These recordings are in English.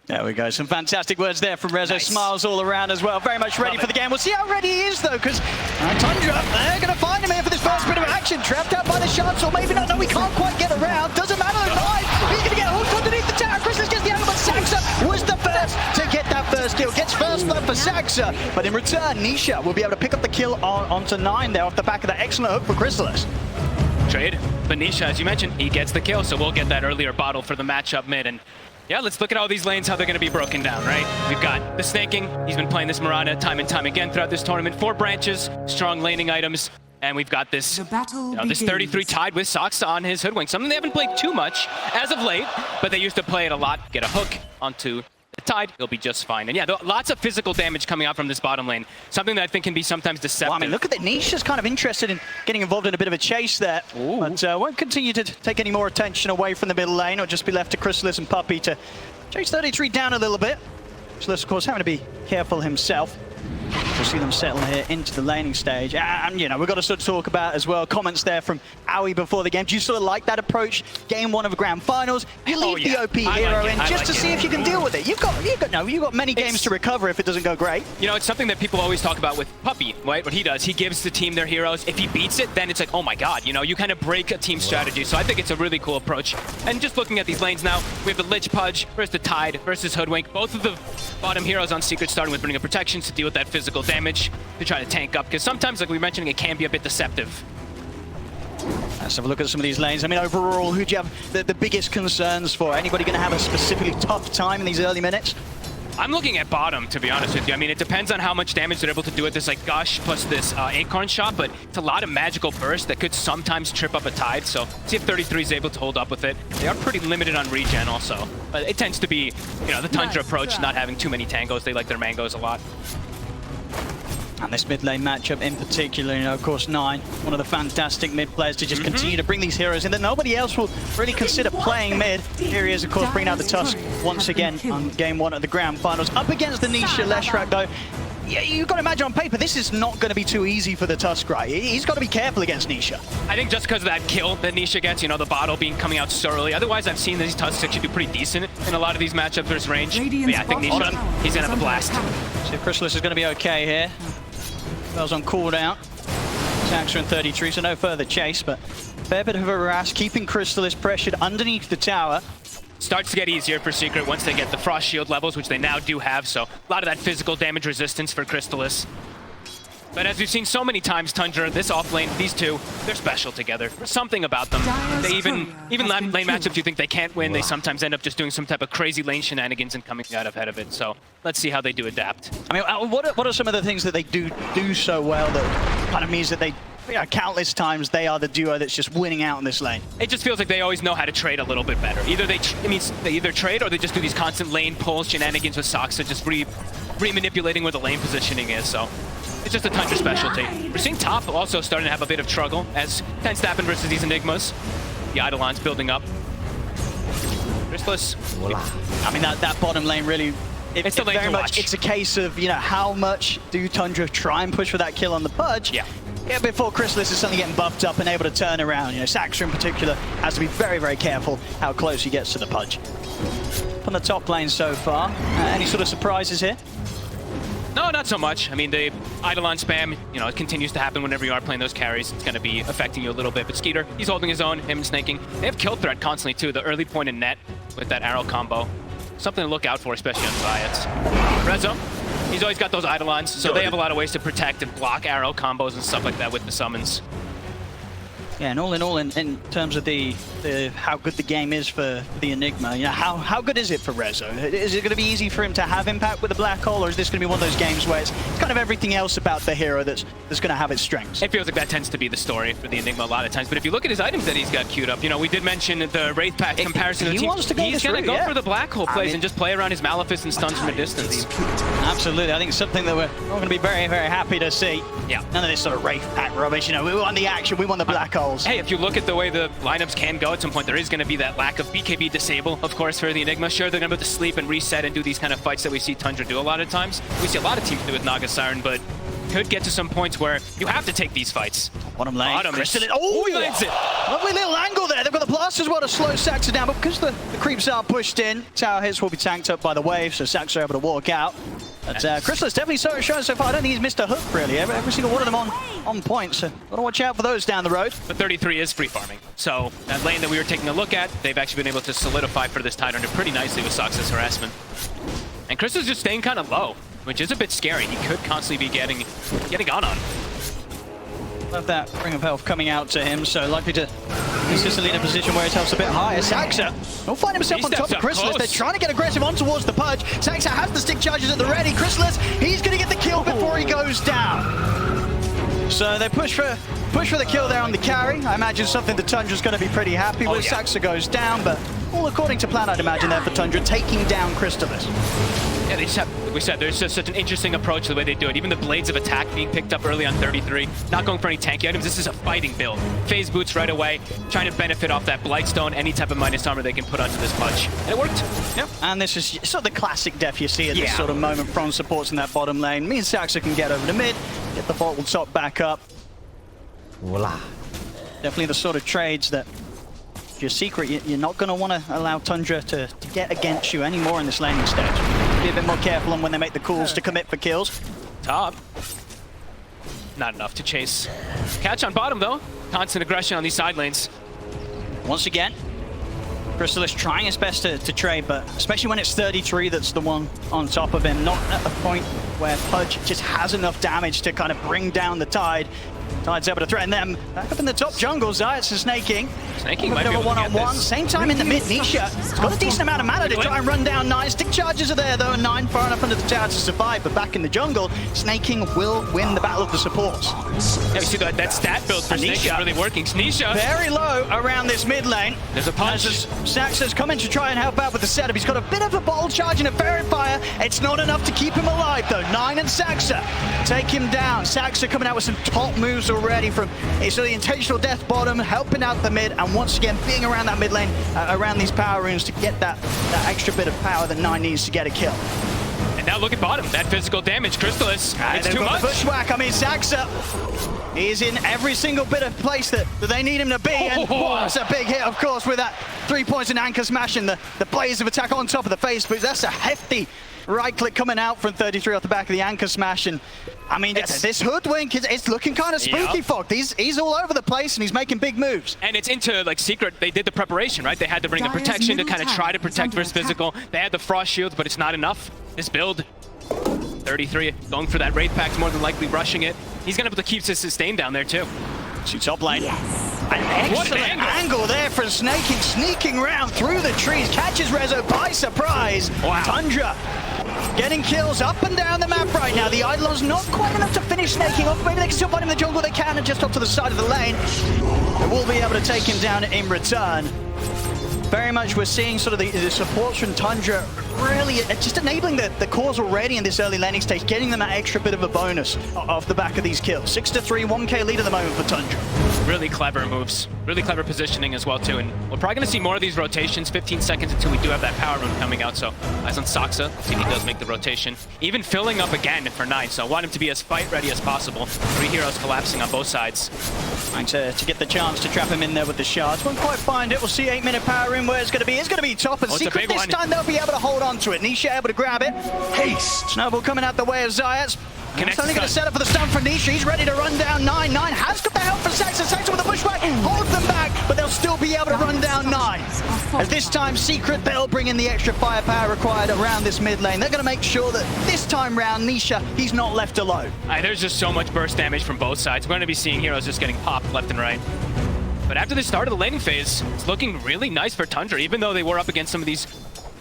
There we go. Some fantastic words there from Rezo. Nice. Smiles all around as well. Very much ready Love for the game. We'll see how ready he is, though, because Tundra, they're going to find him here for this first bit of action. Trapped out by the shots, or maybe not. No, we can't quite get around. Doesn't matter. He's going to get hooked underneath the tower. Christmas gets the angle, but Saxa was the first to get that first kill. Gets first blood for Saxa, but in return, Nisha will be able to pick up the kill onto 9 there off the back of that excellent hook for Chrysalis. Trade, but Nisha, as you mentioned, he gets the kill, so we'll get that earlier bottle for the matchup mid. And yeah, let's look at all these lanes, how they're going to be broken down, right? We've got the snaking. He's been playing this Mirana time and time again throughout this tournament. 4 branches, strong laning items, and we've got this, this 33 tied with Saxa on his Hoodwink. Something they haven't played too much as of late, but they used to play it a lot. Get a hook onto the tide, he'll be just fine. And yeah, lots of physical damage coming out from this bottom lane. Something that I think can be sometimes deceptive. Well, I mean, look at that. Nisha's kind of interested in getting involved in a bit of a chase there. Ooh. But won't continue to take any more attention away from the middle lane, or just be left to Chrysalis and Puppy to chase 33 down a little bit. Chrysalis, of course, having to be careful himself. We'll see them settle here into the laning stage. And, you know, we've got to sort of talk about as well comments there from Aoi before the game. Do you sort of like that approach? Game 1 of the Grand Finals, you leave the OP hero in just to see if you can deal with it. You've got many games to recover if it doesn't go great. You know, it's something that people always talk about with Puppy, right? What he does, he gives the team their heroes. If he beats it, then it's like, oh my god, you know, you kind of break a team strategy. So I think it's a really cool approach. And just looking at these lanes now, we have the Lich Pudge versus the Tide versus Hoodwink. Both of the bottom heroes on Secret starting with Bringer Protections to deal with that physical damage, to try to tank up, because sometimes, like we were mentioning, it can be a bit deceptive. Let's have a look at some of these lanes. I mean, overall, who do you have the biggest concerns for? Anybody going to have a specifically tough time in these early minutes? I'm looking at bottom, to be honest with you. I mean, it depends on how much damage they're able to do with this, like, Gush plus this Acorn shot, but it's a lot of magical burst that could sometimes trip up a Tide, so see if 33 is able to hold up with it. They are pretty limited on regen also, but it tends to be, you know, the Tundra approach, not having too many tangos. They like their mangoes a lot. And this mid lane matchup in particular, you know, of course, 9, one of the fantastic mid players to just continue to bring these heroes in that nobody else will really consider playing mid. Here he is, of course, bringing out the Tusk once again on game 1 of the Grand Finals. Up against the Nisha Leshrac, though. Yeah, you've got to imagine on paper, this is not going to be too easy for the Tusk, right? He's got to be careful against Nisha. I think just because of that kill that Nisha gets, you know, the bottle coming out so early. Otherwise, I've seen these Tusks actually do pretty decent in a lot of these matchups versus range. But yeah, I think Nisha, he's going to have a blast. See if Chrysalis is going to be okay here. Bells on cooldown. Saxa and 33, so no further chase, but fair bit of a harass, keeping Chrysalis pressured underneath the tower. Starts to get easier for Secret once they get the Frost Shield levels, which they now do have, so a lot of that physical damage resistance for Chrysalis. But as we've seen so many times, Tundra, this off lane, these two, they're special together. There's something about them. They even lane matchups you think they can't win, they sometimes end up just doing some type of crazy lane shenanigans and coming out ahead of it. So let's see how they do adapt. I mean, what are some of the things that they do so well that kind of means that they, countless times they are the duo that's just winning out in this lane? It just feels like they always know how to trade a little bit better. Either they either trade or they just do these constant lane pulls, shenanigans with Saxa, just re-manipulating where the lane positioning is. So it's just a Tundra specialty. We're seeing top also starting to have a bit of struggle, as tends to happen versus these Enigmas. The Eidolon's building up. Chrysalis. I mean, that bottom lane really, it's the lane very to much, watch. it's a case of, you know, how much do Tundra try and push for that kill on the Pudge? Yeah, before Chrysalis is suddenly getting buffed up and able to turn around. You know, Saxa in particular has to be very, very careful how close he gets to the Pudge. On the top lane so far, any sort of surprises here? No, not so much. I mean, the Eidolon spam, you know, it continues to happen whenever you are playing those carries. It's going to be affecting you a little bit. But skiter, he's holding his own, him snaking. They have kill threat constantly, too. The early point in net with that arrow combo. Something to look out for, especially on Zayats. Rezo, he's always got those Eidolons, so they have a lot of ways to protect and block arrow combos and stuff like that with the summons. Yeah, and all in terms of the how good the game is for the Enigma, you know, how good is it for Rezo? Is it going to be easy for him to have impact with the Black Hole, or is this going to be one of those games where it's kind of everything else about the hero that's going to have its strengths? It feels like that tends to be the story for the Enigma a lot of times, but if you look at his items that he's got queued up, you know, we did mention the Wraith Pack comparison. He's going to go for the Black Hole plays and just play around his Malefice and stuns from a distance. Absolutely, I think it's something that we're all going to be very, very happy to see. Yeah. None of this sort of Wraith Pack rubbish, you know, we want the action, we want the Black Holes. Hey, if you look at the way the lineups can go at some point, there is going to be that lack of BKB disable, of course, for the Enigma. Sure, they're going to be able to sleep and reset and do these kind of fights that we see Tundra do a lot of times. We see a lot of teams do with Naga Siren, but could get to some points where you have to take these fights. Bottom lane. Bottom is- Oh, he lands it. Lovely little angle there. They've got the blast as well to slow Saxa down, but because the creeps are pushed in, tower hits will be tanked up by the wave, so Saxa are able to walk out. But Crystal's definitely showing so far. I don't think he's missed a hook, really. Every single one of them on point, so got to watch out for those down the road. But 33 is free farming. So that lane that we were taking a look at, they've actually been able to solidify for this Tundra pretty nicely with Saxa's harassment. And Crystal's just staying kind of low, which is a bit scary. He could constantly be getting gone on. Love that ring of health coming out to him, so likely to consistently in a position where his health's a bit higher. Saxa will find himself on top of Chrysalis. They're trying to get aggressive on towards the Pudge. Saxa has the stick charges at the ready. Chrysalis, he's going to get the kill before he goes down. So they push for the kill there on the carry. I imagine something the Tundra's going to be pretty happy with. Saxa goes down, but all according to plan, I'd imagine there for Tundra, taking down Chrysalis. Yeah, they just have, like we said, there's just such an interesting approach to the way they do it. Even the blades of attack being picked up early on 33, not going for any tanky items. This is a fighting build. Phase boots right away, trying to benefit off that Blightstone, any type of minus armor they can put onto this Pudge. And it worked. Yep. And this is sort of the classic def you see at this sort of moment from supports in that bottom lane. Me and Saxa can get over to mid, get the bottle top back up. Voila. Definitely the sort of trades that if you're secret, you're not going to want to allow Tundra to get against you anymore in this laning stage. Be a bit more careful on when they make the calls to commit for kills. Top. Not enough to chase. Catch on bottom, though. Constant aggression on these side lanes. Once again, Chrysalis trying his best to trade, but especially when it's 33 that's the one on top of him. Not at a point where Pudge just has enough damage to kind of bring down the Tide. Tide's able to threaten them. Back up in the top jungle, Zayat's and Snaking. Snaking might be able to one-on-one. Same time in the mid, Nisha. He's got a decent amount of mana to try and run down 9. Stick charges are there though, and 9 far enough under the tower to survive. But back in the jungle, Snaking will win the battle of the supports. Yeah, you see that stat build for Snaking really working. Nisha very low around this mid lane. There's a punch. Saxa's coming to try and help out with the setup. He's got a bit of a bottle charge and a verifier. It's not enough to keep him alive though. 9 and Saxa take him down. Saxa coming out with some top moves already from so the intentional death bottom, helping out the mid, and once again being around that mid lane, around these power runes to get that extra bit of power that 9 needs to get a kill. And now look at bottom, that physical damage, Chrysalis, it's too much. Bushwhack, I mean Saxa, he's in every single bit of place that they need him to be, and it's a big hit of course with that 3 points and anchor smash and the blaze of attack on top of the face, but that's a hefty right click coming out from 33 off the back of the anchor smash, and I mean, this Hoodwink it's looking kind of spooky, Fog. He's all over the place and he's making big moves. And it's into like secret. They did the preparation, right? They had to bring a protection to kind of try to protect versus physical. They had the frost shield, but it's not enough. This build, 33 going for that Wraith Pact, more than likely rushing it. He's gonna be able to keep his sustain down there too. To top lane. An excellent angle there for Snaking, sneaking round through the trees, catches Rezo by surprise. Wow. Tundra getting kills up and down the map right now. The Eidolon's not quite enough to finish Snaking off. Maybe they can still find him in the jungle. They can, and just up to the side of the lane. They will be able to take him down in return. Very much we're seeing sort of the supports from Tundra really just enabling the cause already in this early laning stage, getting them that extra bit of a bonus off the back of these kills. 6-3, 1k lead at the moment for Tundra. Really clever moves, really clever positioning as well too, and we're probably going to see more of these rotations, 15 seconds until we do have that power rune coming out, so eyes on Saxa, see if he does make the rotation. Even filling up again for 9, so I want him to be as fight ready as possible. 3 heroes collapsing on both sides. Trying to get the chance to trap him in there with the shards. Won't quite find it. We'll see 8-minute power rune where it's going to be. It's going to be top, and Secret this time they'll be able to hold on to it. Nisha able to grab it. Haste! Snowball coming out the way of Zayat. He's only going to set up for the stun from Nisha. He's ready to run down 9. 9 has got the help from Saxa. Saxa with a bushwhack holds them back, but they'll still be able to run down 9. As this time, Secret, they'll bring in the extra firepower required around this mid lane. They're going to make sure that this time round, Nisha, he's not left alone. There's just so much burst damage from both sides. We're going to be seeing heroes just getting popped left and right. But after the start of the laning phase, it's looking really nice for Tundra, even though they were up against some of these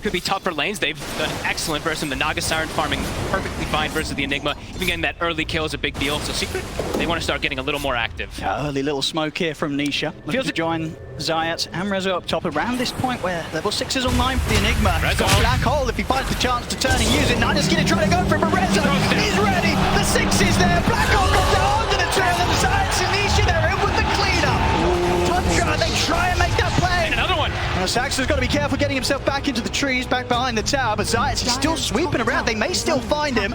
could be tougher lanes. They've done excellent versus them. The Naga Siren farming perfectly fine versus the Enigma. Even getting that early kill is a big deal. So Secret, they want to start getting a little more active. Early little smoke here from Nisha. Looking to join Zayat and Rezo up top around this point where level 6 is online for the Enigma. He's got a black hole if he finds the chance to turn and use it. Nina's going to try to go for it, but Rezo, he's ready. The 6 is there. Black hole comes down to the trail of Zayat and Nisha. They're in with the cleanup. Tundra, they try and make that play. And another one. Saxa's got to be careful getting himself back into the trees, back behind the tower, but Zayat is still sweeping around. They may still find him.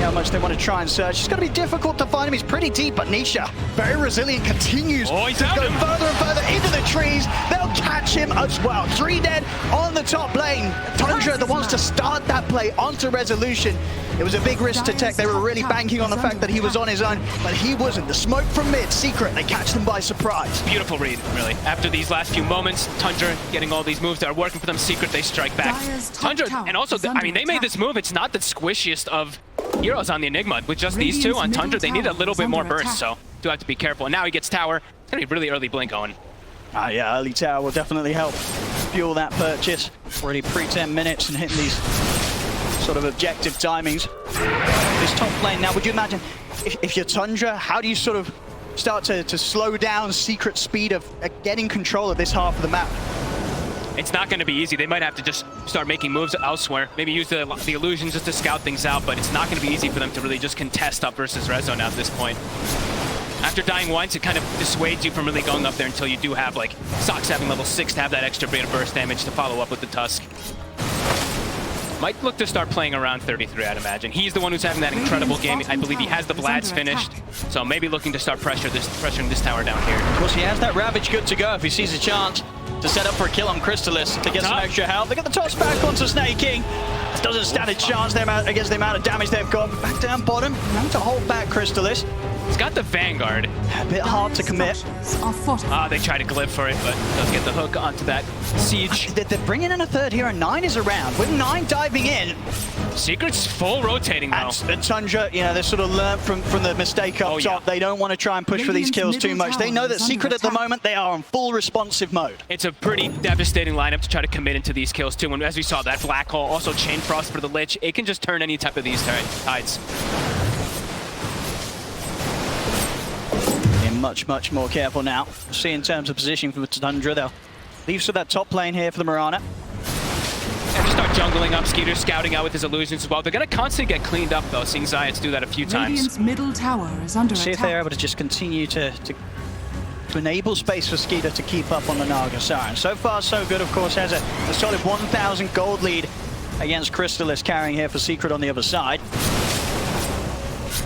how much they want to try and search. It's going to be difficult to find him. He's pretty deep, but Nisha, very resilient, continues to go further and further into the trees. They'll catch him as well. 3 dead on the top lane. Tundra, the ones to start that play onto Resolution. It was a big risk to take. They were really banking on the fact that he was on his own, but he wasn't. The smoke from mid, Secret, they catch them by surprise. Beautiful read, really. After these last few moments, Tundra getting all these moves that are working for them. Secret, they strike back. Tundra, and also, I mean, they made this move. It's not the squishiest of heroes on the Enigma. With just these two on Tundra, they need a little bit more burst, so do have to be careful. And now he gets tower. It's going to be really early blink going. Yeah, early tower will definitely help fuel that purchase. Already pre-10 minutes and hitting these sort of objective timings. This top lane now, would you imagine, if you're Tundra, how do you sort of start to slow down Secret speed of getting control of this half of the map? It's not going to be easy. They might have to just start making moves elsewhere. Maybe use the illusions just to scout things out, but it's not going to be easy for them to really just contest up versus Rezo at this point. After dying once, it kind of dissuades you from really going up there until you do have, like, Sox having level 6 to have that extra bit of burst damage to follow up with the Tusk. Might look to start playing around 33, I'd imagine. He's the one who's having that incredible game. I believe he has the Vlad's finished, so maybe looking to start pressuring this tower down here. Of course, he has that Ravage good to go if he sees a chance to set up for a kill on Crystallis to get some extra help. They get the toss back onto Snake King. This doesn't stand a chance against the amount of damage they've got. Back down bottom, to hold back Crystallis. He's got the Vanguard. A bit hard to commit. They try to glyph for it, but does get the hook onto that siege. They're bringing in a third hero. 9 is around. With 9 diving in. Secret's full rotating now. And Tundra, you know, they sort of learned from the mistake up top. They don't want to try and push for these kills too much. They know that Secret at the moment, they are on full responsive mode. It's a pretty devastating lineup to try to commit into these kills too. And as we saw, that Black Hole, also Chain Frost for the Lich, it can just turn any type of these tides. Much more careful now. See in terms of positioning for the Tundra, they'll leave to that top lane here for the Mirana. And just start jungling up, skiter scouting out with his illusions as well. They're going to constantly get cleaned up though, seeing Zayats do that a few times. Radiant's middle tower is under See if they're able to just continue to enable space for Skiter to keep up on the Naga Siren. So far so good, of course, has a solid 1,000 gold lead against Crystallis, carrying here for Secret on the other side.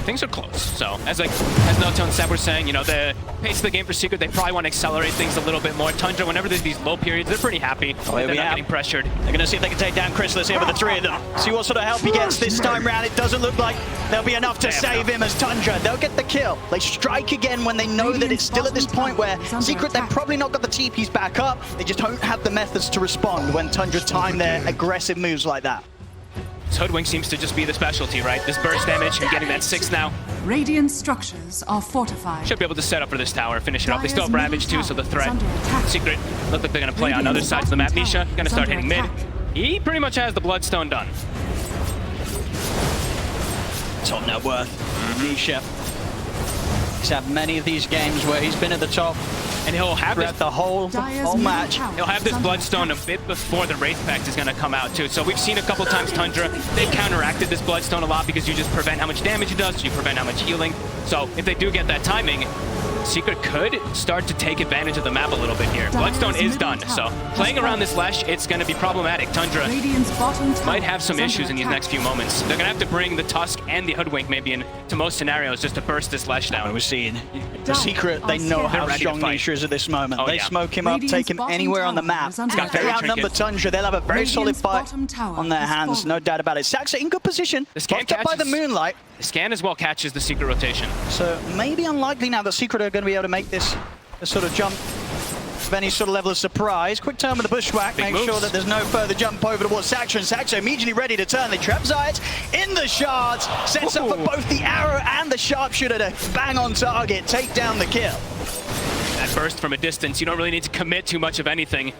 Things are close. So, as Noto and Seb were saying, you know, the pace of the game for Secret, they probably want to accelerate things a little bit more. Tundra, whenever there's these low periods, they're pretty happy. They're not getting pressured. They're going to see if they can take down Crystallis here with the 3 of them. See what sort of help he gets this time round. It doesn't look like there'll be enough to save him as Tundra. They'll get the kill. They strike again when they know that it's still at this point where Secret, they've probably not got the TPs back up. They just don't have the methods to respond when Tundra time their aggressive moves like that. Hoodwink seems to just be the specialty, right? This burst damage and getting that 6 now. Radiant structures are fortified. Should be able to set up for this tower, finish it off. They still have Ravage too, so the threat. Secret look like they're going to play on other sides of the map. Nisha going to start hitting mid. He pretty much has the Bloodstone done. Top net worth. Nisha. He's had many of these games where he's been at the top. And he'll have the whole match. He'll have this Bloodstone a bit before the Wraith Pact is going to come out too. So we've seen a couple times Tundra, they've counteracted this Bloodstone a lot because you just prevent how much damage it does, you prevent how much healing. So if they do get that timing, Secret could start to take advantage of the map a little bit here. Bloodstone is done, so playing around this Lesh, it's going to be problematic. Tundra might have some issues in these next few moments. They're going to have to bring the Tusk and the Hoodwink maybe into most scenarios just to burst this Lesh down. We're seeing the Secret, they know how strong Nisha is at this moment. They smoke him up, take him anywhere on the map. They outnumber Tundra, they'll have a very solid fight on their hands, no doubt about it. Saxa in good position, blocked up by the Moonlight. The scan as well catches the Secret rotation. So maybe unlikely now that Secret are going to be able to make this sort of jump with any sort of level of surprise. Quick turn with the Bushwhack, make sure that there's no further jump over towards Saxa, and Saxa immediately ready to turn. They trap Zayats in the shards, sets up for both the arrow and the sharpshooter to bang on target, take down the kill. That burst from a distance, you don't really need to commit too much of anything.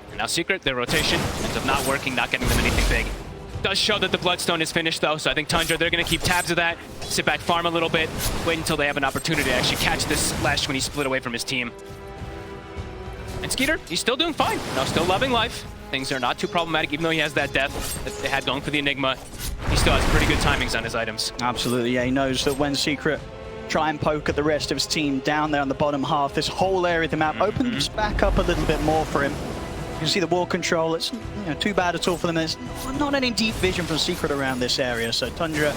And now Secret, their rotation ends up not working, not getting them anything big. Does show that the Bloodstone is finished though, so I think Tundra, they're going to keep tabs of that, sit back, farm a little bit, wait until they have an opportunity to actually catch this Lesh when he split away from his team. And Skiter, he's still doing fine. No, still loving life. Things are not too problematic, even though he has that death that they had going for the Enigma. He still has pretty good timings on his items. Absolutely, yeah, he knows that when Secret try and poke at the rest of his team down there on the bottom half, this whole area of the map opens back up a little bit more for him. You can see the wall control. It's too bad at all for them. There's not any deep vision from Secret around this area, so Tundra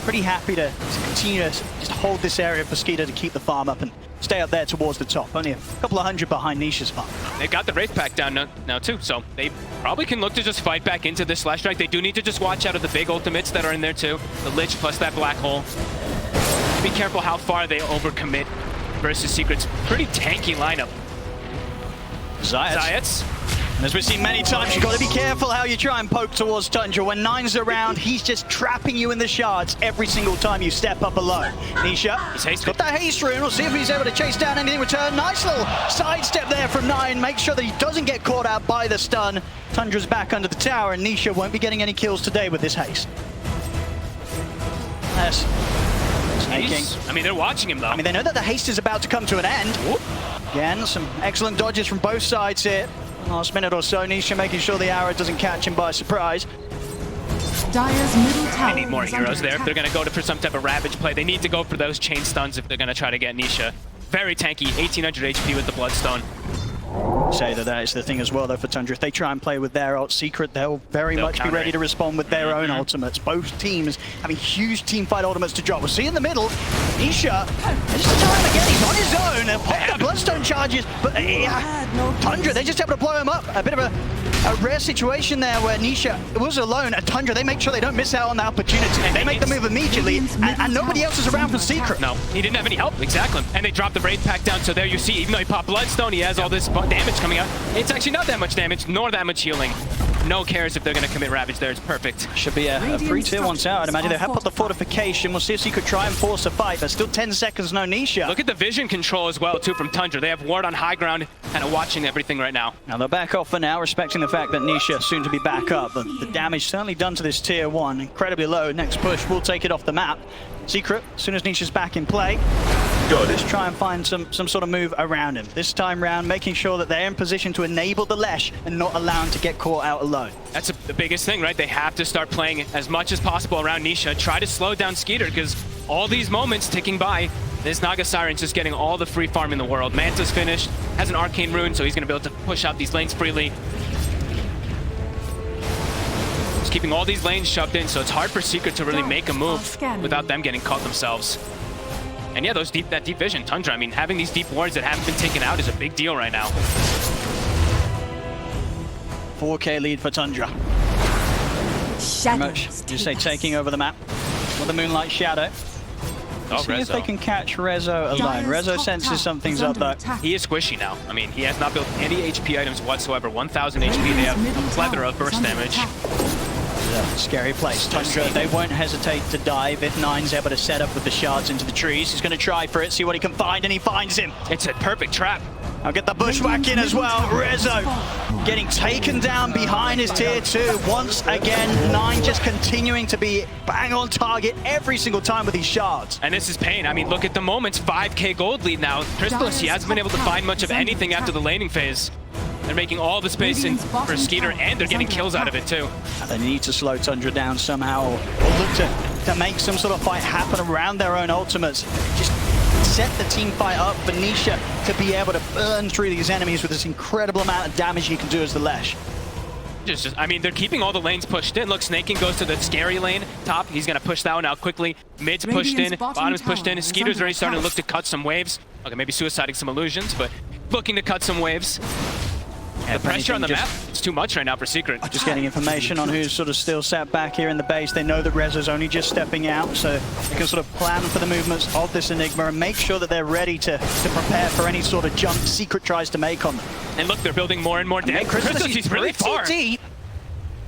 pretty happy to continue to just hold this area for skiter to keep the farm up and stay up there towards the top. Only a couple of hundred behind Nisha's farm. They've got the Wraith Pack down now too, so they probably can look to just fight back into this Leshrac. They do need to just watch out of the big ultimates that are in there too. The Lich plus that black hole. Be careful how far they overcommit versus Secret's pretty tanky lineup. Zayats. And as we've seen many times, you've got to be careful how you try and poke towards Tundra. When Nine's around, he's just trapping you in the shards every single time you step up alone. Nisha, he's got that haste rune. We'll see if he's able to chase down anything in return. Nice little sidestep there from Nine. Make sure that he doesn't get caught out by the stun. Tundra's back under the tower, and Nisha won't be getting any kills today with this haste. Yes. I mean, they're watching him though. I mean, they know that the haste is about to come to an end. Whoop. Again, some excellent dodges from both sides here. Last minute or so, Nisha making sure the arrow doesn't catch him by surprise. Dire's middle tower. They need more heroes there. If they're going to go for some type of Ravage play, they need to go for those chain stuns if they're going to try to get Nisha. Very tanky, 1800 HP with the Bloodstone. Say that is the thing as well, though, for Tundra. If they try and play with their ult Secret, they'll very much be ready to respond with their own ultimates. Both teams having huge teamfight ultimates to drop. We'll see in the middle, Nisha, just the time again, he's on his own. They'll pop the Bloodstone charges, but Tundra, they just able to blow him up. A bit of a rare situation there where Nisha was alone, and Tundra, they make sure they don't miss out on the opportunity. They make the move immediately, and nobody else is around for Secret. No, he didn't have any help, exactly. And they dropped the Wraith Pack down, so there you see, even though he popped Bloodstone, he has all this damage coming out. It's actually not that much damage, nor that much healing. No cares if they're going to commit Ravage there. It's perfect. Should be a free tier once out. I'd imagine they have put the fortification. We'll see if Secret try and force a fight. There's still 10 seconds, no Nisha. Look at the vision control as well, too, from Tundra. They have Ward on high ground, kind of watching everything right now. Now they'll back off for now, respecting the fact that Nisha soon to be back up. But the damage certainly done to this tier 1. Incredibly low. Next push will take it off the map. Secret, as soon as Nisha's back in play, just try and find some sort of move around him. This time round, making sure that they're in position to enable the Lesh and not allow him to get caught out alone. That's the biggest thing, right? They have to start playing as much as possible around Nisha. Try to slow down skiter, because all these moments ticking by, this Naga Siren's just getting all the free farm in the world. Manta's finished, has an arcane rune, so he's going to be able to push out these lanes freely. Just keeping all these lanes shoved in, so it's hard for Secret to really make a move without them getting caught themselves. And yeah, that deep vision, Tundra, I mean, having these deep wards that haven't been taken out is a big deal right now. 4K lead for Tundra. Much, you say taking over the map with the Moonlight Shadow. See if they can catch Rezo alone. Rezo senses something's up though. He is squishy now. I mean, he has not built any HP items whatsoever. 1000 HP, they have a plethora of burst damage. Scary place. Tundra, they won't hesitate to dive if Nine's able to set up with the shards into the trees. He's going to try for it, see what he can find, and he finds him. It's a perfect trap. I'll get the bushwhack in as well. Rezo getting taken down behind his tier 2. Once again, Nine just continuing to be bang on target every single time with these shards. And this is pain. I mean, look at the moments. 5K gold lead now. Crystallis, he hasn't been able to find much of anything after the laning phase. They're making all the space in for skiter, and they're getting kills out of it too. They need to slow Tundra down somehow, or look to make some sort of fight happen around their own ultimates. Just set the team fight up for Nisha to be able to burn through these enemies with this incredible amount of damage he can do as the Lesh. I mean, they're keeping all the lanes pushed in. Look, Snaking goes to the scary lane. Top, he's going to push that one out quickly. Mid's pushed in, bottom's pushed in. Skiter's already starting to look to cut some waves. Okay, maybe suiciding some illusions, but looking to cut some waves. The pressure on the map, it's too much right now for Secret. Just getting information on who's sort of still sat back here in the base. They know that Rezo's only just stepping out, so they can sort of plan for the movements of this Enigma and make sure that they're ready to prepare for any sort of jump Secret tries to make on them. And look, they're building more and more damage. Crystallis, he's really far. Deep.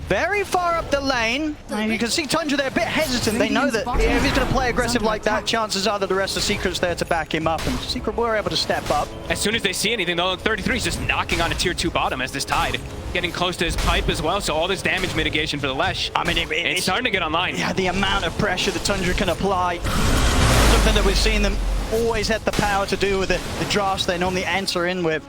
Very far up the lane. And you can see Tundra, they're a bit hesitant. They know that if he's going to play aggressive like that, chances are that the rest of Secret's there to back him up. And Secret were able to step up. As soon as they see anything, though, 33 is just knocking on a tier 2 bottom as this Tide. Getting close to his pipe as well, so all this damage mitigation for the Lesh. I mean, it's starting to get online. Yeah, the amount of pressure that Tundra can apply. Something that we've seen them always had the power to do with the drafts they normally enter in with.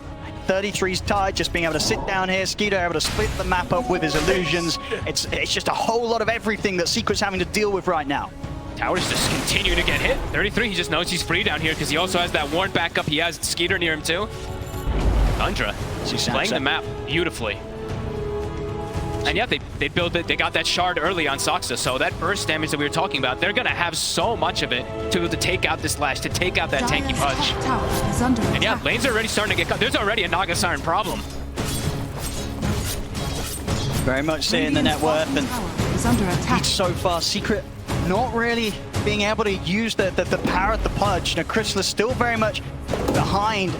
33's Tide just being able to sit down here, skiter able to split the map up with his illusions. It's just a whole lot of everything that Secret's having to deal with right now. Towers just continue to get hit. 33, he just knows he's free down here because he also has that ward backup. He has skiter near him too. Tundra playing the map beautifully. And yeah, they built it. They got that shard early on Soxa, so that burst damage that we were talking about, they're gonna have so much of it to be able to take out this Lash, to take out that tanky Dire's Pudge. top tower is under And yeah, attack. lanes are already starting to get cut. There's already a Naga Siren problem. Very much seeing the net worth, and Tower is under attack. so far, Secret not really being able to use the power of the Pudge. Now, Chrysalis still very much behind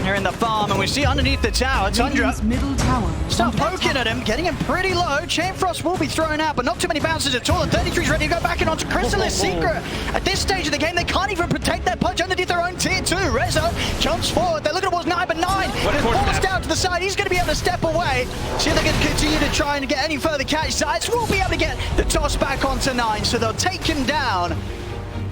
here in the farm, and we see underneath the tower, Tundra Radiant's middle tower is start under poking attack. at him, getting him pretty low. Chain Frost will be thrown out, but not too many bounces at all. And 33's ready to go back in onto Chrysalis. Secret, at this stage of the game, they can't even protect their Pudge underneath their own tier 2. Rezo jumps forward. They're looking towards 9, but 9 is forced down to the side. He's going to be able to step away. See if they can continue to try and get any further catch. Sides will be able to get the toss back onto 9, so they'll take him down.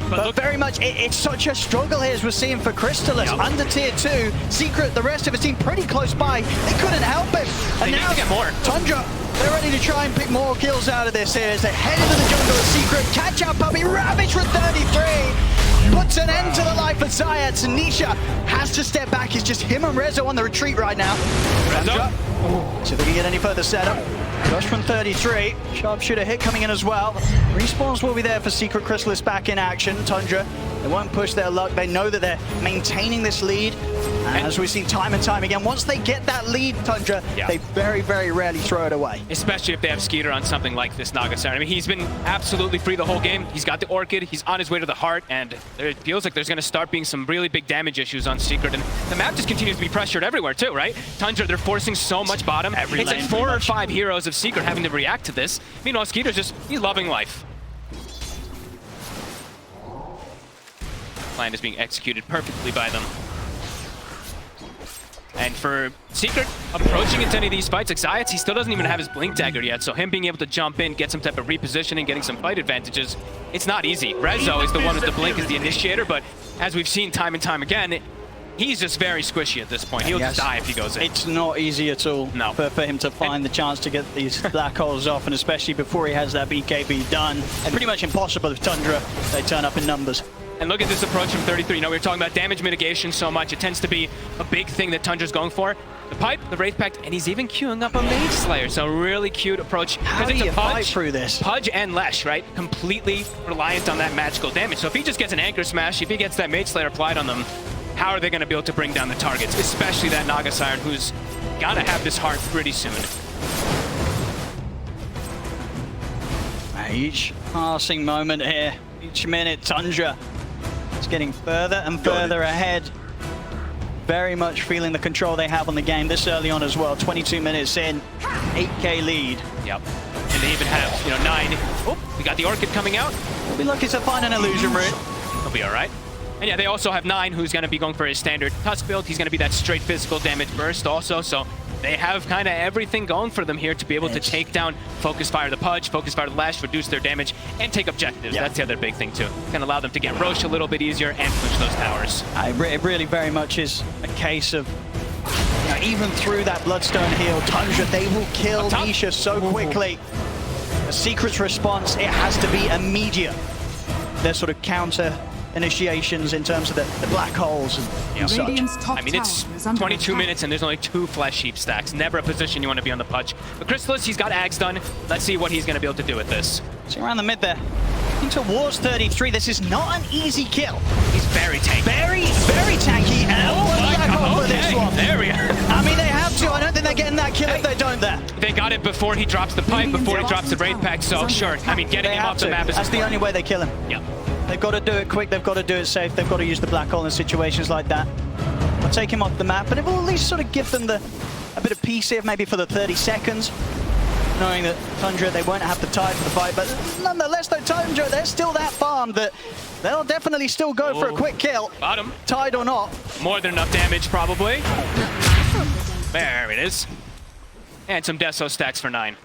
But look, very much, it's such a struggle here as we're seeing for Chrysalis. Yep. Under tier 2, Secret, the rest of his team pretty close by. They couldn't help him. They And need now to get more. Tundra, they're ready to try and pick more kills out of this here as they head into the jungle of Secret. Catch out Puppy, Ravage for 33. Puts an end to the life of Zayat, and Nisha has to step back. It's just him and Rezo on the retreat right now. Rezo. See if they can get any further setup. Rush from 33. Sharpshooter hit coming in as well. Respawns will be there for Secret. Chrysalis back in action. Tundra, they won't push their luck. They know that they're maintaining this lead. And as we've seen time and time again, once they get that lead, Tundra, they very, very rarely throw it away. Especially if they have skiter on something like this Naga Siren. I mean, he's been absolutely free the whole game. He's got the Orchid, he's on his way to the heart, and it feels like there's going to start being some really big damage issues on Secret. And the map just continues to be pressured everywhere too, right? Tundra, they're forcing so much bottom. Every it's like lane, 4 or pretty 5 heroes of Secret having to react to this. Meanwhile, Skeeter's just, he's loving life. Plan is being executed perfectly by them. And for Secret, approaching into any of these fights, like Zayat, he still doesn't even have his Blink Dagger yet, so him being able to jump in, get some type of repositioning, getting some fight advantages, it's not easy. Rezo is the one with the Blink as the initiator, but as we've seen time and time again, he's just very squishy at this point. He'll just die if he goes in. It's not easy at all for him to find the chance to get these black holes off, and especially before he has that BKB done. Pretty much impossible if Tundra, they turn up in numbers. And look at this approach from 33. You know, we were talking about damage mitigation so much. It tends to be a big thing that Tundra's going for. The pipe, the Wraith Pact, and he's even queuing up a Mage Slayer. So really cute approach. How do it's you a fight through this? Pudge and Lesh, right? Completely reliant on that magical damage. So if he just gets an Anchor Smash, if he gets that Mage Slayer applied on them, how are they going to be able to bring down the targets? Especially that Naga Siren, who's got to have this heart pretty soon. Each passing moment here, each minute, Tundra is getting further and further ahead. Very much feeling the control they have on the game this early on as well. 22 minutes in, 8K lead. Yep. And they even have, 9. Oh, we got the Orchid coming out. We'll be lucky to find an illusion route. He'll be all right. And yeah, they also have 9, who's going to be going for his standard Tusk build. He's going to be that straight physical damage burst also, so they have kind of everything going for them here to be able to take down Focus Fire the Pudge, Focus Fire the Lash, reduce their damage, and take objectives. That's the other big thing too. Can allow them to get Roche a little bit easier and push those towers. It really very much is a case of, even through that Bloodstone heal, Tundra, they will kill Nisha so quickly. A Secret's response, it has to be immediate. Their sort of counter initiations in terms of the black holes and such. Top I mean, it's 22 minutes and there's only 2 Flesh Heap stacks. Never a position you want to be on the Pudge. But Chrysalis, he's got Ags done. Let's see what he's going to be able to do with this. See around the mid there. Towards 33, this is not an easy kill. He's very tanky. Very, very tanky. And for this one. There we are. I mean, they have to. I don't think they're getting that kill if they don't there. They got it before he drops the pipe, before he drops the Wraith Pact, so sure. I mean, getting him off the map is... That's the only way they kill him. Yep. They've got to do it quick, they've got to do it safe, they've got to use the black hole in situations like that. They'll take him off the map, but it will at least sort of give them a bit of peace here, maybe for the 30 seconds. Knowing that Tundra, they won't have the tide for the fight, but nonetheless though, Tundra, they're still that farmed that they'll definitely still go for a quick kill. Bottom. Tide or not. More than enough damage, probably. There it is. And some Deso stacks for 9.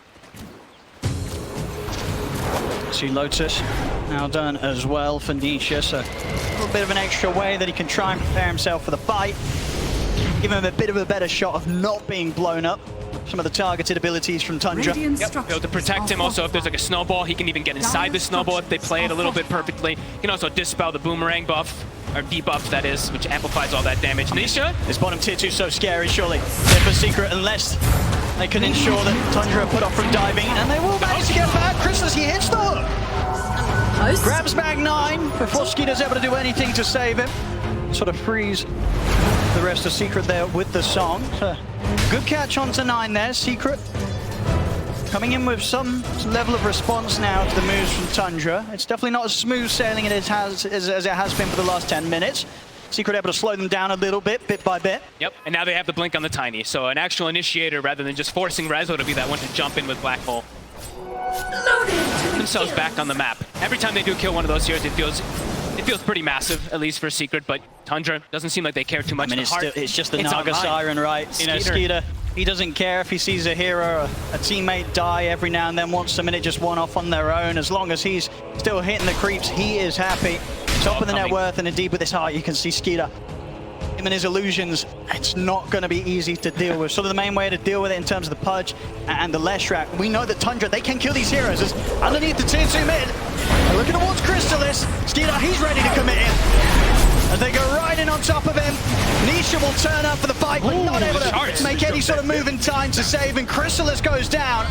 See Lotus now done as well for Nisha, so a little bit of an extra way that he can try and prepare himself for the fight. Give him a bit of a better shot of not being blown up. Some of the targeted abilities from Tundra. Be able to protect him also if there's like a snowball. He can even get inside the snowball if they play it a little bit perfectly. He can also dispel the boomerang buff, or debuff that is, which amplifies all that damage. Nisha? This bottom tier 2 so scary, surely. They're for Secret unless They can ensure that Tundra put off from diving, and they will manage to get back. Chrysalis, he hits the hook. Post. Grabs back 9 before skiter's able to do anything to save him. Sort of frees the rest of Secret there with the song. So, good catch onto 9 there. Secret coming in with some level of response now to the moves from Tundra. It's definitely not as smooth sailing as it has been for the last 10 minutes. Secret able to slow them down a little bit by bit. Yep, and now they have the blink on the Tiny, so an actual initiator rather than just forcing Rezo to be that one to jump in with Black Hole. Put themselves back on the map. Every time they do kill one of those heroes, it feels pretty massive, at least for Secret, but Tundra doesn't seem like they care too much. I mean, it's just the Naga online. Siren, right? You know, skiter, he doesn't care if he sees a hero or a teammate die every now and then, wants a minute just one off on their own. As long as he's still hitting the creeps, he is happy. Top of the net worth, and indeed with his heart, you can see skiter. Him and his illusions, it's not going to be easy to deal with. Sort of the main way to deal with it in terms of the Pudge and the Leshrac. We know that Tundra, they can kill these heroes. As underneath the tier 2 mid, looking towards Chrysalis. skiter, he's ready to commit in. As they go right in on top of him. Nisha will turn up for the fight, but not able to make any sort of move in time to save, and Chrysalis goes down.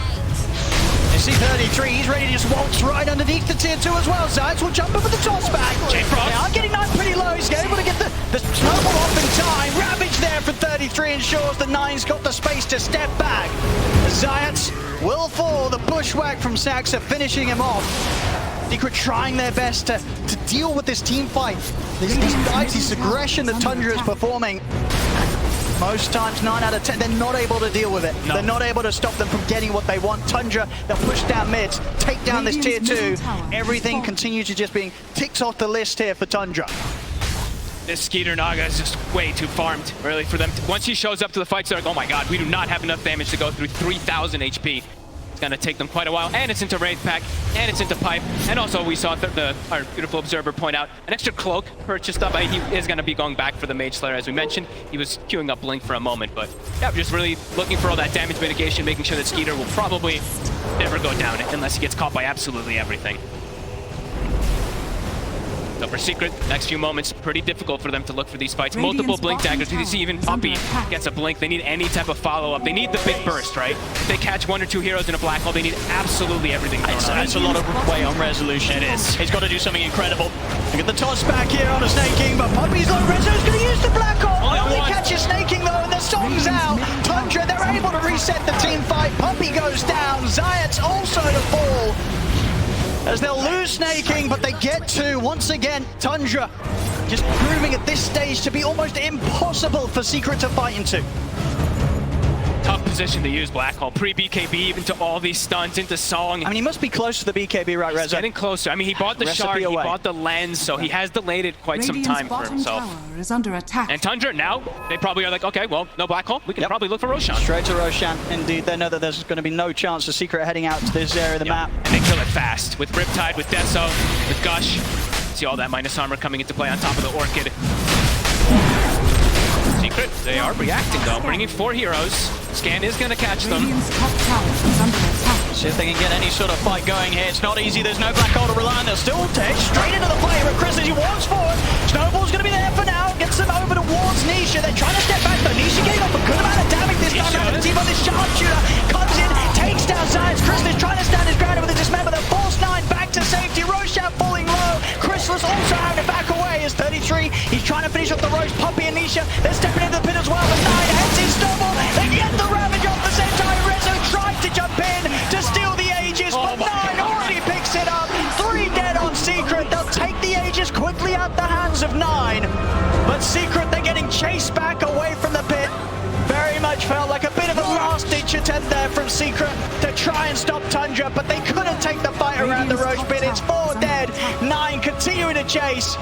You see 33, he's ready to just waltz right underneath the tier 2 as well. Zayats will jump over the toss back. They are getting 9 pretty low. He's able to get the snowball off in time. Ravage there for 33 ensures that 9's got the space to step back. Zayats will fall. The bushwhack from Saxa finishing him off. Secret trying their best to deal with this team fight. These dives, this aggression that Tundra is performing. Most times, 9 out of 10, they're not able to deal with it. No. They're not able to stop them from getting what they want. Tundra, they'll push down mids, take down this tier 2. Everything continues to just being ticked off the list here for Tundra. This skiter Naga is just way too farmed, really, for them. Once he shows up to the fights, they're like, oh my god, we do not have enough damage to go through 3,000 HP. It's gonna take them quite a while, and it's into Wraith Pack, and it's into Pipe, and also we saw our beautiful observer point out an extra cloak purchased up. He is gonna be going back for the Mage Slayer, as we mentioned. He was queuing up Blink for a moment, but yeah, just really looking for all that damage mitigation, making sure that skiter will probably never go down unless he gets caught by absolutely everything. So for Secret, next few moments, pretty difficult for them to look for these fights. Multiple Blink daggers. You see even Puppey gets a Blink. They need any type of follow-up. They need the big burst, right? If they catch 1 or 2 heroes in a black hole, they need absolutely everything thrown on. That's a lot of weight on resolution. It is. He's got to do something incredible. Look at the toss back here on a Snake King, but Puppey's low. Rezo's going to use the black hole. Only catches Snake King though, and the song's out. Tundra, they're able to reset the team fight. Puppey goes down. Zayats also to fall. As they'll lose Snaking, but they get 2. Once again, Tundra just proving at this stage to be almost impossible for Secret to fight into. Tough position to use Black Hole. Pre-BKB, even to all these stuns into Song. I mean, he must be close to the BKB, right, He's Rezo? getting closer. I mean, he bought the shard, he bought the lens, so he has delayed it quite some time for himself. Tower is under attack. And Tundra, now, they probably are like, okay, well, no Black Hole. We can probably look for Roshan. Straight to Roshan, indeed. They know that there's going to be no chance of Secret heading out to this area of the map. And they kill it fast. With Riptide, with Deso, with Gush. See all that minus armor coming into play on top of the Orchid. Secret, they are reacting though, bringing 4 heroes. Scan is going to catch them. Top tower is under attack. See if they can get any sort of fight going here. It's not easy. There's no Black Hole to rely on. They'll still take straight into the play. But Chris, as he walks forward, Snowball's going to be there for now. Gets them over towards Nisha. They're trying to step back though. Nisha getting off a good amount of damage this time around. The team on this sharpshooter comes in, takes down Zayats. Chrysalis trying to stand his ground with a dismember. They force 9 back to safety. Roshan falling low. Chrysalis also having to back away as 33. He's trying to finish off the Rose. Puppey and Nisha, they're stepping into the pit as well. But 9 heads in Snowball. They get the Ravage off the same time. Rezo tried to jump in to steal the Aegis, but 9 already picks it up. 3 dead on Secret. They'll take the Aegis quickly out the hands of 9. But Secret, they're getting chased back away from the pit. Very much felt like a bit of a last-ditch attempt there from Secret to try and stop Tundra, but they couldn't take the fight around the Roche pit. It's 4 dead, 9 continuing to chase.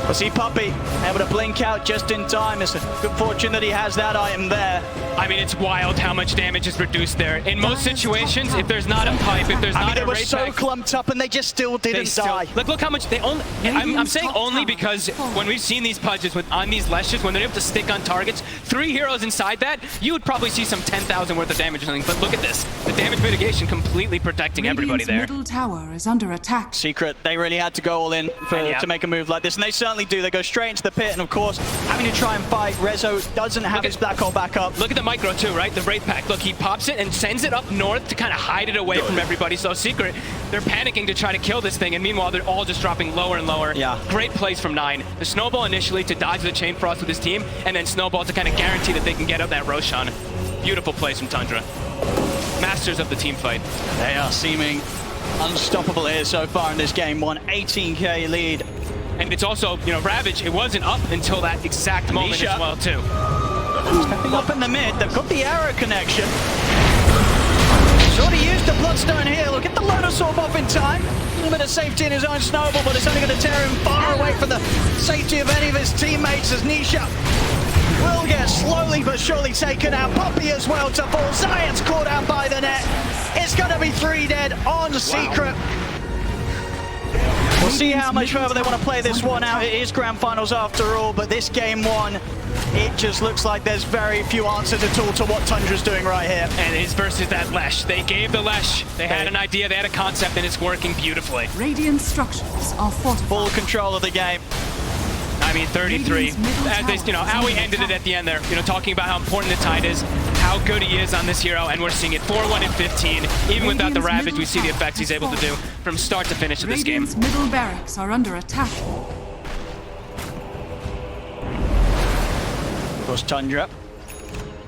We'll see Puppey able to blink out just in time. It's a good fortune that he has that item there. I mean, it's wild how much damage is reduced there. In most situations, if there's not a pipe, if there's not they a were so clumped up and they just still didn't die. Look how much they only. I'm saying only because when we've seen these Pudges on these Leshes, when they're able to stick on targets, 3 heroes inside that, you would probably see some 10,000 worth of damage or something. But look at this, the damage mitigation completely protecting everybody there. Middle tower is under attack. Secret, they really had to go all in to make a move like this, and they certainly finally do. They go straight into the pit, and of course, having to try and fight. Rezo doesn't have his black hole back up. Look at the micro too, right? The Wraith Pack. Look, he pops it and sends it up north to kind of hide it away from everybody. So Secret, they're panicking to try to kill this thing, and meanwhile, they're all just dropping lower and lower. Yeah. Great plays from Nine. The Snowball initially to dodge the Chain Frost with his team, and then Snowball to kind of guarantee that they can get up that Roshan. Beautiful plays from Tundra. Masters of the team fight. They are seeming unstoppable here so far in this game. 18k lead. And it's also, you know, Ravage, it wasn't up until that exact moment as well, too. Stepping up in the mid, they've got the arrow connection. Sort of used the Bloodstone here. Look at the Lotus Orb off in time. A little bit of safety in his own Snowball, but it's only going to tear him far away from the safety of any of his teammates as Nisha will get slowly but surely taken out. Puppey as well to fall. Zion's caught out by the net. It's going to be 3 dead on Secret. We'll see how much further they want to play this one out. It is grand finals after all, but this game one, it just looks like there's very few answers at all to what Tundra's doing right here. And it's versus that Lesh. They gave the Lesh. They had an idea, they had a concept, and it's working beautifully. Radiant structures are fortified. Full control of the game. I mean, 33. As they, you know, how he ended it at the end there. You know, talking about how important the tide is, how good he is on this hero, and we're seeing it 4-1 and 15. Even without the Ravage, we see the effects he's able to do from start to finish of this game. Radiant's middle barracks are under attack. Of course, Tundra.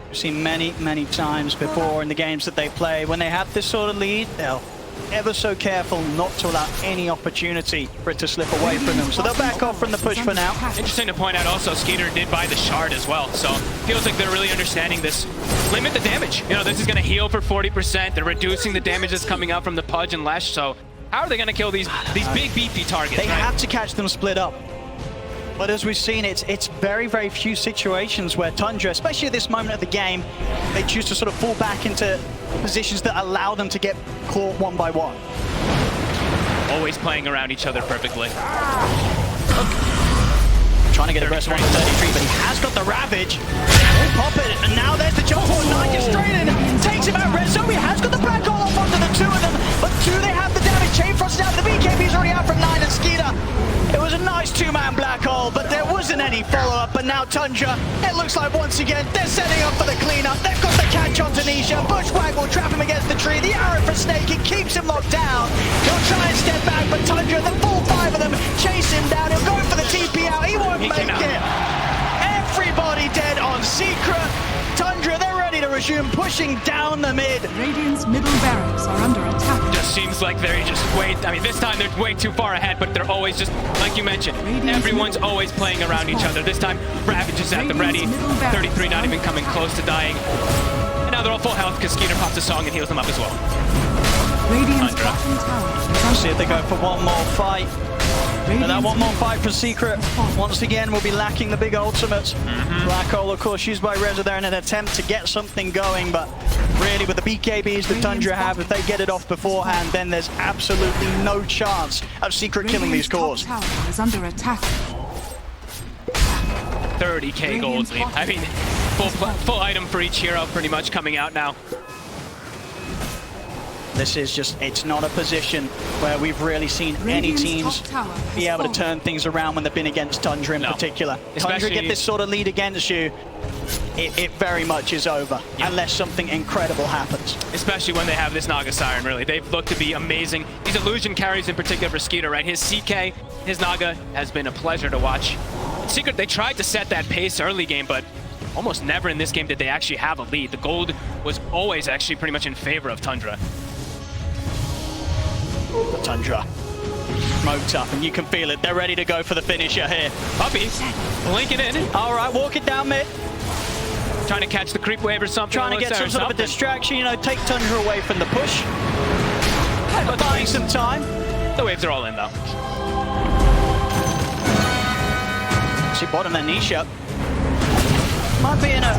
We've seen many times before in the games that they play. When they have this sort of lead, they'll ever so careful not to allow any opportunity for it to slip away from them. So they'll back off from the push for now. Interesting to point out also, skiter did buy the shard as well. So feels like they're really understanding this. Limit the damage. You know, this is going to heal for 40%. They're reducing the damage that's coming out from the Pudge and Lesh. So how are they going to kill these big beefy targets? They have to catch them split up. But as we've seen, it's very few situations where Tundra, especially at this moment of the game, they choose to sort of fall back into positions that allow them to get caught one by one. Always playing around each other perfectly. Trying to get aggressive on the 33, but he has got the Ravage. He'll pop it, and now there's the jump forward. Nine gets straight in, takes him out. Rezo, he has got the black hole off onto the two of them, but do they have the damage? Chain Frost is out, the BKB's already out from Nine and skiter. It was a nice two-man black hole, but there wasn't any follow-up. But now Tundra, it looks like once again, they're setting up for the cleanup. They've got the catch on Tanisha. Bushwhack will trap him against the tree. The arrow for Snake, it keeps him locked down. He'll try and step back, but Tundra, the full 5 of them, chase him down. He'll go for the TP out. He won't make it. Everybody dead on Secret. Tundra, they're ready to resume pushing down the mid. Radiant's middle barracks are under attack. Just seems like they're just I mean, this time they're way too far ahead, but they're always just, like you mentioned, everyone's always playing around each other. This time, Ravage is at the ready. 33 not even coming close to dying. And now they're all full health because skiter pops a song and heals them up as well. Radiant's bottom tower. See if they go for one more fight. And that one more fight for Secret, once again, will be lacking the big ultimates. Black hole, of course, used by Rezo there in an attempt to get something going, but really with the BKBs that Tundra have, if they get it off beforehand, then there's absolutely no chance of Secret killing these cores. Top tower is under attack. 30k gold lead. I mean, full item for each hero pretty much coming out now. This is just, it's not a position where we've really seen any teams be able to turn things around when they've been against Tundra in particular. Tundra get this sort of lead against you, it very much is over, unless something incredible happens. Especially when they have this Naga Siren, really. They've looked to be amazing. These illusion carries in particular for skiter, right? His CK, his Naga has been a pleasure to watch. Secret, they tried to set that pace early game, but almost never in this game did they actually have a lead. The gold was always actually pretty much in favor of Tundra. Tundra smoked up, and you can feel it. They're ready to go for the finisher here. Puppey, blink it in. All right, walk it down mid. Trying to catch the creep wave or something. Trying to get some sort of a distraction, you know, take Tundra away from the push. But buying some time. The waves are all in, though. See bottom there, Nisha. Might be in a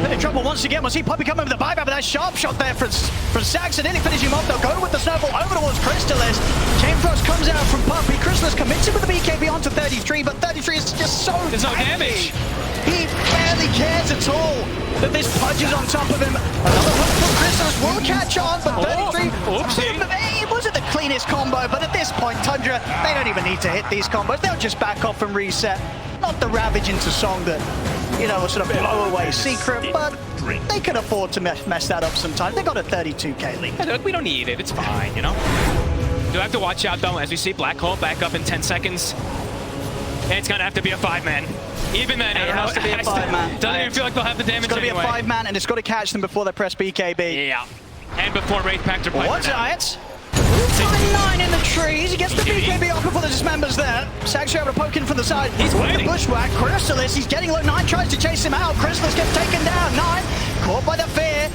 bit of trouble once again. We'll see Puppey coming with the buyback, but that sharp shot there from Saxon. Nearly finish him off. They'll go with the snowball over towards Crystallis. Chain Frost comes out from Puppey. Crystallis commits him with the BKB onto 33, but 33 is just so There's no damage. He barely cares at all that this Pudge is on top of him. Another hook from Crystallis will catch on, but 33... Oopsie. Was it the cleanest combo, but at this point, Tundra, they don't even need to hit these combos. They'll just back off and reset. Not the Ravage into Song that, you know, will sort of blow away Secret, but they can afford to mess that up sometimes. They got a 32k lead. Yeah, look, we don't need it. It's fine, you know? Do have to watch out, though, as we see Black Hole back up in 10 seconds. It's going to have to be a 5-man. Even then, I don't know. It has to be a 5-man. Doesn't even feel like they'll have the damage It's got to be anyway. a 5-man, and it's got to catch them before they press BKB. Yeah. And before Wraith Pact or Piper What's down. it? 9 in the trees. He gets the BKB off before the dismembers there. Saxo able to poke in from the side. He's waiting. The bushwhack. Chrysalis, he's getting low. 9 tries to chase him out. Chrysalis gets taken down. 9 caught by the fear.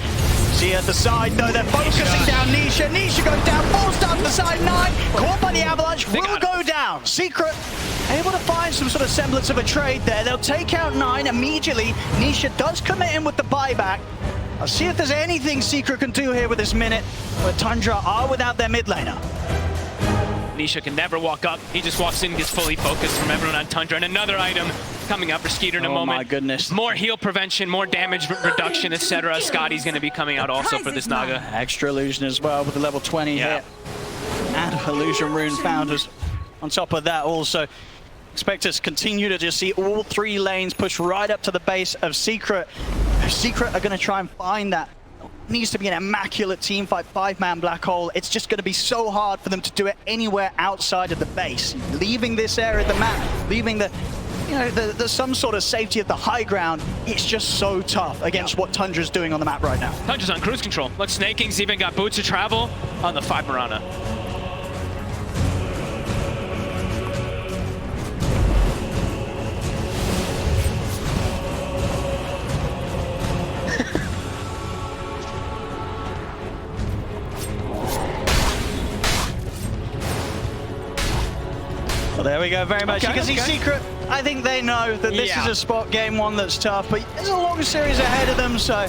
See at the side though, they're focusing down Nisha. Nisha goes down. 4 star to the side. 9 caught by the avalanche. Will go down. Secret able to find some sort of semblance of a trade there. They'll take out 9 immediately. Nisha does commit in with the buyback. I'll see if there's anything Secret can do here with this minute, where Tundra are without their mid laner. Nisha can never walk up. He just walks in, gets fully focused from everyone on Tundra. And another item coming up for skiter in a moment. Oh my goodness. More heal prevention, more damage reduction, etc. Scotty's going to be coming out also for this Naga. Extra illusion as well with the level 20 hit. And illusion rune founders. On top of that also, expect us to continue to just see all 3 lanes push right up to the base of Secret. Secret are going to try and find that. It needs to be an immaculate team fight, 5-man black hole. It's just going to be so hard for them to do it anywhere outside of the base. Leaving this area of the map, leaving the, you know, the some sort of safety of the high ground, it's just so tough against what Tundra's doing on the map right now. Tundra's on cruise control. Look, Snaking's even got boots of travel on the 5 Mirana. Well, there we go, very much. Okay, You can see Secret, I think they know that this is a spot game one that's tough, but there's a long series ahead of them, so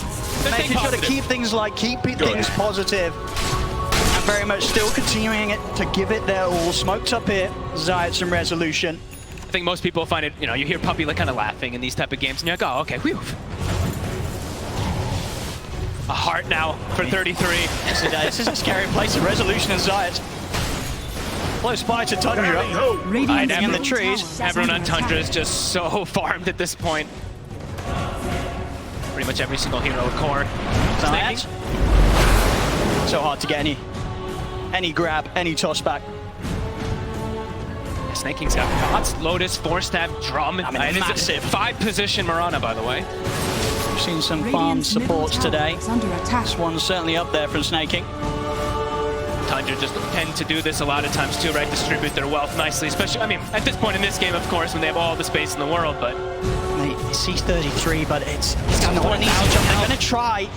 making sure to keep things things positive, and very much still continuing it to give it their all. Smoked up here, Zayat some resolution. I think most people find it, you know, you hear Puppy like kind of laughing in these type of games, and you're like, oh, okay, whew. A heart now for 33. This is a scary place, resolution and Zayat. Close by to Tundra. Radiant's in the middle trees. tower is Everyone on under Tundra is attack. just so farmed at this point. Pretty much every single hero core. Zayat. So hard to get any grab, any toss back. Snaking's got Pots, Lotus, 4-stab, Drum. I mean, It is a massive. 5-position Mirana, by the way. We've seen some farm Radiant's middle supports tower today. is under attack. This one's certainly up there from Snaking. Tundra just tend to do this a lot of times too, right? Distribute their wealth nicely, especially, I mean, at this point in this game, of course, when they have all the space in the world, but... Mate, it's 33, but it's got not an easy 1,000 job. They're now. going to try.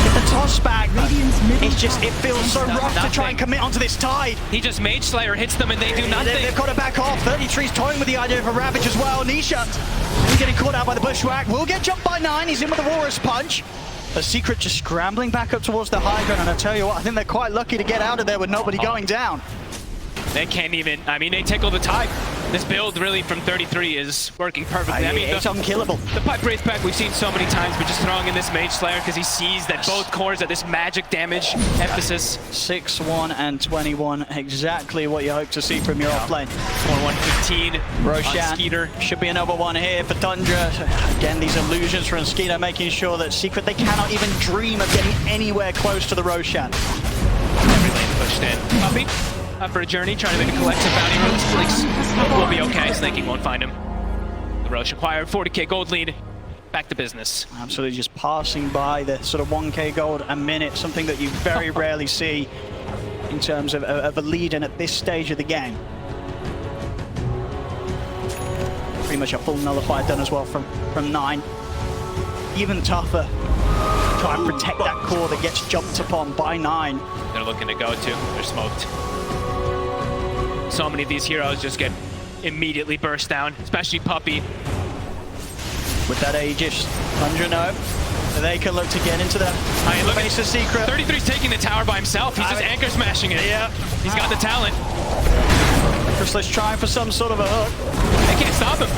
Get the toss back. Radiant's middle It's just, it tower feels is so under rough to nothing. try and commit onto this tide. He just Mage Slayer hits them and they do nothing. They've got to back off. 33's toying with the idea of a Ravage as well. Nisha, he's getting caught out by the bushwhack. Will get jumped by 9. He's in with the Walrus Punch. The Secret just scrambling back up towards the high ground, and I tell you what, I think they're quite lucky to get out of there with nobody going down. They can't even, I mean, they tickle the tide. This build really from 33 is working perfectly. I mean, it's unkillable. the Pipe Wraith Pack we've seen so many times, but just throwing in this Mage Slayer because he sees that both cores are this magic damage emphasis. 6-1 and 21, exactly what you hope to see from your offlane. 4-1-15 on Roshan skiter. should be another one here for Tundra. Again, these illusions from skiter making sure that Secret, they cannot even dream of getting anywhere close to the Roshan. Every lane pushed in. Puppy, up for a journey, trying to maybe collect some bounty runes. We'll be okay. Snaking won't find him. The Roche acquired 40k gold lead. Back to business. Absolutely just passing by the sort of 1k gold a minute, something that you very rarely see in terms of a lead in at this stage of the game. Pretty much a full nullifier done as well from 9. Even tougher. Try and protect that core that gets jumped upon by 9. They're looking to go to. They're smoked. So many of these heroes just get immediately burst down, especially Puppy. With that Aegis, Tundra know that they can look to get into the base of Secret. 33's taking the tower by himself. He's just anchor smashing it. Yeah. He's got the talent. Chrysalis trying for some sort of a hook. They can't stop him.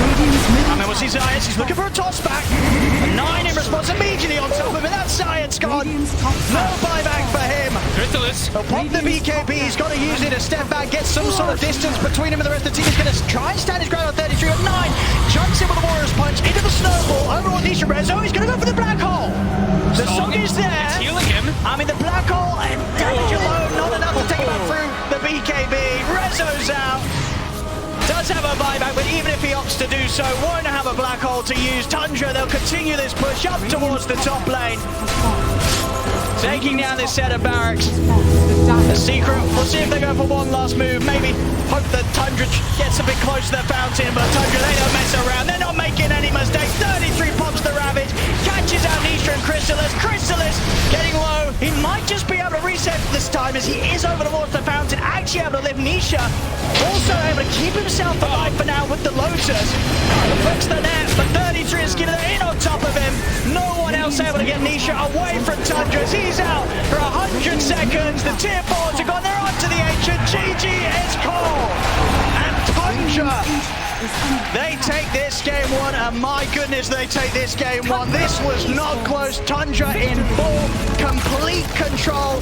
Radiant's middle I mean, what's his Zayat? He's looking for a toss back. A 9 in response immediately on top of it. That's Zayat's gone. Radiant's top No tower. buyback for him. Crystal Crissalis. He'll pop the BKB, he's got to use it to step back, get some sort of distance between him and the rest of the team. He's going to try and stand his ground on 33 at 9. Jumps in with a Warrior's Punch into the snowball. Overall, Nisha Rezo, he's going to go for the black hole. The song is there. It's healing him. I mean, the black hole and damage alone, not enough to take him out through the BKB. Rezo's out. Does have a buyback, but even if he opts to do so, won't have a black hole to use. Tundra, they'll continue this push up towards the top lane. Taking down this set of barracks. The secret, we'll see if they go for one last move. Maybe hope that Tundra gets a bit close to the fountain, but Tundra, they don't mess around. They're not making any mistakes. 33 pops the Ravage, catches out Nisha and Crissalis. Crissalis getting low. He might just be able to reset this time as he is over towards the fountain, actually able to lift Nisha. Also able to keep himself alive for now with the Lotus. Flicks the net, but 33 is getting in on top of him. No one else able to get Nisha away from Tundra. He's out for 100 seconds. The tier 4s are gone. They're on to the ancient. GG is called. And Tundra, they take this game 1, and my goodness, they take this game 1. This was not close. Tundra in full, complete control